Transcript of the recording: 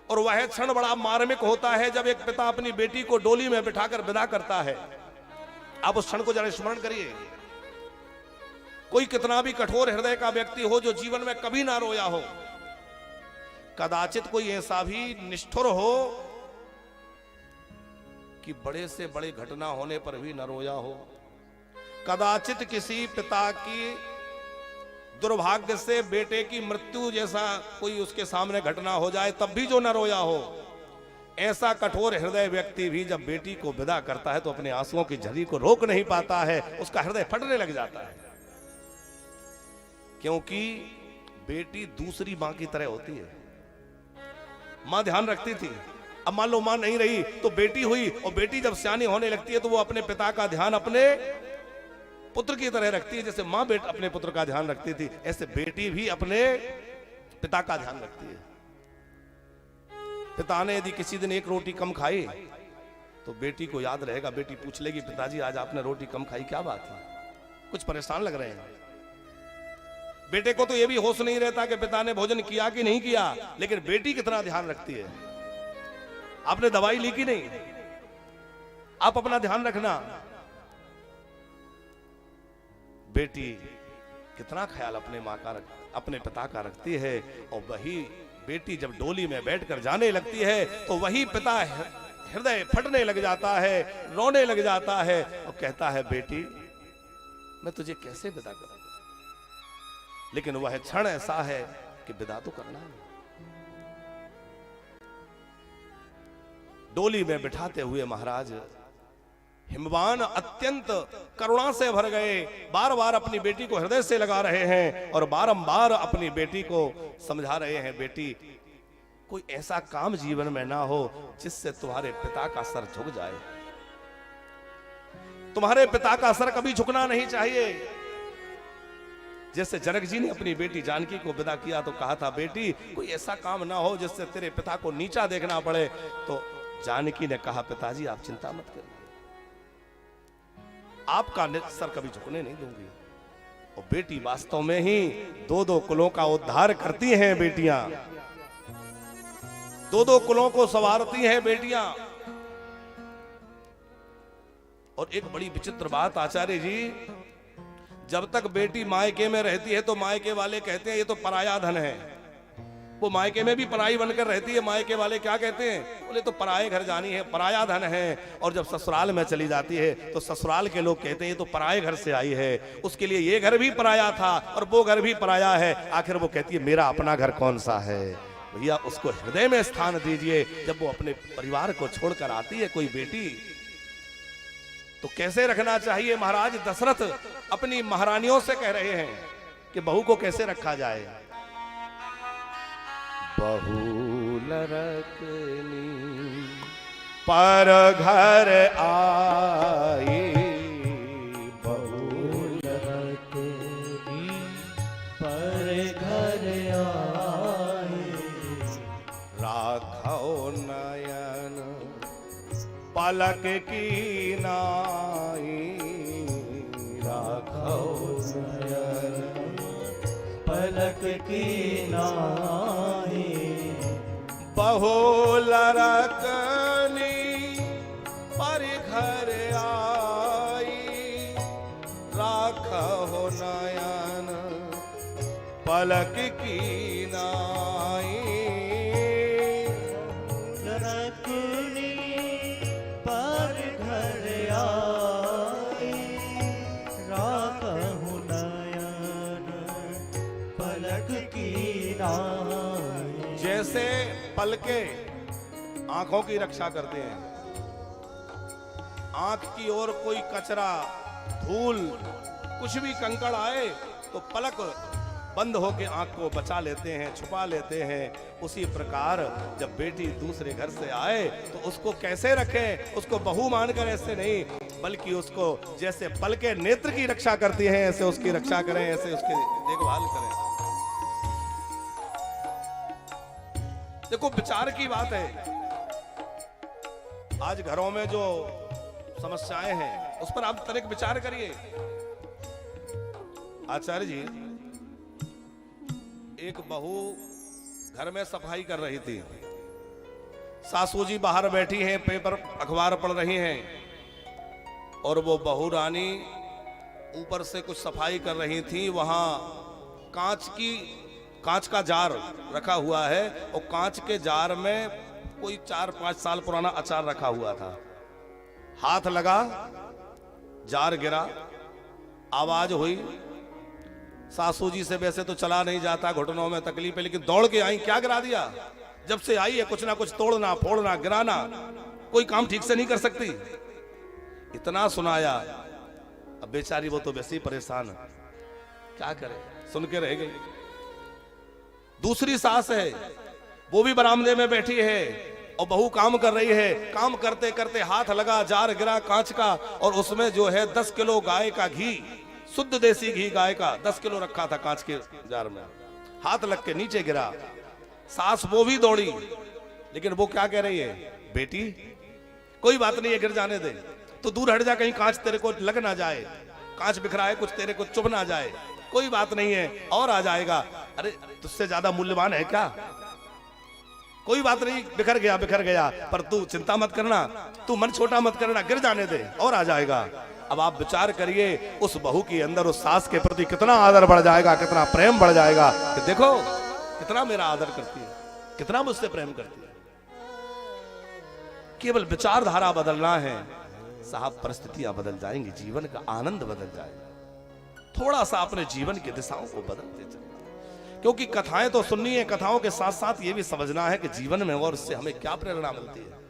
और वह क्षण बड़ा मार्मिक होता है जब एक पिता अपनी बेटी को डोली में बिठाकर विदा करता है। आप उस क्षण को जरा स्मरण करिए। कोई कितना भी कठोर हृदय का व्यक्ति हो जो जीवन में कभी ना रोया हो, कदाचित कोई ऐसा भी निष्ठुर हो कि बड़े से बड़े घटना होने पर भी न रोया हो, कदाचित किसी पिता की दुर्भाग्य से बेटे की मृत्यु जैसा कोई उसके सामने घटना हो जाए तब भी जो न रोया हो, ऐसा कठोर हृदय व्यक्ति भी जब बेटी को विदा करता है तो अपने आंसुओं की झरी को रोक नहीं पाता है, उसका हृदय फटने लग जाता है। क्योंकि बेटी दूसरी मां की तरह होती है। मां ध्यान रखती थी, अब मान लो मां नहीं रही तो बेटी हुई, और बेटी जब सियानी होने लगती है तो वो अपने पिता का ध्यान अपने पुत्र की तरह रखती है। जैसे मां अपने पुत्र का ध्यान रखती थी, ऐसे बेटी भी अपने पिता का ध्यान रखती है। पिता ने यदि किसी दिन एक रोटी कम खाई तो बेटी को याद रहेगा, बेटी पूछ लेगी पिताजी आज आपने रोटी कम खाई, क्या बात है, कुछ परेशान लग रहे हैं। बेटे को तो यह भी होश नहीं रहता कि पिता ने भोजन किया कि नहीं किया, लेकिन बेटी कितना ध्यान रखती है। आपने दवाई ली कि नहीं, आप अपना ध्यान रखना। बेटी कितना ख्याल अपने मां का अपने पिता का रखती है, और वही बेटी जब डोली में बैठकर जाने लगती है तो वही पिता हृदय फटने लग जाता है, रोने लग जाता है और कहता है बेटी मैं तुझे कैसे विदा करूं। लेकिन वह क्षण ऐसा है कि विदा तो करना है। डोली में बिठाते हुए महाराज हिमवान अत्यंत करुणा से भर गए, बार बार अपनी बेटी को हृदय से लगा रहे हैं और बारंबार अपनी बेटी को समझा रहे हैं, बेटी कोई ऐसा काम जीवन में ना हो जिससे तुम्हारे पिता का सर झुक जाए। तुम्हारे पिता का सर कभी झुकना नहीं चाहिए। जैसे जनक जी ने अपनी बेटी जानकी को विदा किया तो कहा था बेटी कोई ऐसा काम ना हो जिससे तेरे पिता को नीचा देखना पड़े। तो जानकी ने कहा पिताजी आप चिंता मत करिए, आपका सर कभी झुकने नहीं दूंगी। और बेटी वास्तव में ही दो दो कुलों का उद्धार करती हैं बेटियां, दो दो कुलों को संवारती हैं बेटियां। और एक बड़ी विचित्र बात आचार्य जी, जब तक बेटी मायके में रहती है तो मायके वाले कहते हैं ये तो पराया धन है। वो मायके में भी पराई बनकर रहती है, मायके वाले क्या कहते हैं, बोले तो पराये घर जानी है, पराया धन है। और जब ससुराल में चली जाती है तो ससुराल के लोग कहते हैं ये तो पराये घर से आई है, उसके लिए ये घर भी पराया था और वो घर भी पराया है। आखिर वो कहती है मेरा अपना घर कौन सा है। भैया उसको हृदय में स्थान दीजिए। जब वो अपने परिवार को छोड़कर आती है कोई बेटी तो कैसे रखना चाहिए। महाराज दशरथ अपनी महारानियों से कह रहे हैं कि बहू को कैसे रखा जाए। बहू लरकनी पर घर आई, बहू लरकनी पर घर आई, राखो नयन पलक की नाई, राखो नयन पलक की नाई। बहू लरकनी पर घर आई, राखो नयन पलक की नाई। लरकनी पर घर आई, राखहु नयन पलक की नाई। जैसे पलके आंखों की रक्षा करते हैं, आंख की ओर कोई कचरा धूल कुछ भी कंकड़ आए तो पलक बंद होकर आंख को बचा लेते हैं, छुपा लेते हैं। उसी प्रकार जब बेटी दूसरे घर से आए तो उसको कैसे रखें, उसको बहू मानकर ऐसे नहीं, बल्कि उसको जैसे पलके नेत्र की रक्षा करती हैं ऐसे उसकी रक्षा करें, ऐसे उसकी देखभाल करें। देखो विचार की बात है, आज घरों में जो समस्याएं हैं उस पर आप तनिक विचार करिए। आचार्य जी, एक बहू घर में सफाई कर रही थी, सासू जी बाहर बैठी हैं, पेपर अखबार पढ़ रही हैं, और वो बहू रानी ऊपर से कुछ सफाई कर रही थी। वहां कांच का जार रखा हुआ है, और कांच के जार में कोई 4-5 साल पुराना अचार रखा हुआ था। हाथ लगा, जार गिरा, आवाज हुई। सासू जी से वैसे तो चला नहीं जाता, घुटनों में तकलीफ है, लेकिन दौड़ के आई, क्या गिरा दिया? जब से आई है कुछ ना कुछ तोड़ना फोड़ना गिराना, कोई काम ठीक से नहीं कर सकती। इतना सुनाया, अब बेचारी वो तो वैसे ही परेशान है, क्या करे, सुन के रह गई। दूसरी सास है, वो भी बरामदे में बैठी है और बहू काम कर रही है। काम करते करते हाथ लगा, जार गिरा कांच का, और उसमें जो है 10 किलो गाय का घी, शुद्ध देसी घी गाय का 10 किलो रखा था कांच के जार में। हाथ लग के नीचे गिरा। सास वो भी दौड़ी, लेकिन वो क्या कह रही है, बेटी कोई बात नहीं है, गिर जाने दे, तो दूर हट जा, कहीं कांच तेरे को लग ना जाए, कांच बिखरा है, कुछ तेरे को चुभ ना जाए, कोई बात नहीं है, और आ जाएगा। अरे तुझसे ज्यादा मूल्यवान है क्या? कोई बात नहीं, बिखर गया, पर तू चिंता मत करना, तू मन छोटा मत करना, गिर जाने दे, और आ जाएगा। अब आप विचार करिए, उस बहू के अंदर उस सास के प्रति कितना आदर बढ़ जाएगा, कितना प्रेम बढ़ जाएगा कि देखो कितना मेरा आदर करती है, कितना मुझसे प्रेम करती है। केवल विचारधारा बदलना है साहब, परिस्थितियां बदल जाएंगी, जीवन का आनंद बदल जाएगा। थोड़ा सा अपने जीवन की दिशाओं को बदलते चले, क्योंकि कथाएं तो सुननी है, कथाओं के साथ साथ ये भी समझना है कि जीवन में और इससे हमें क्या प्रेरणा मिलती है।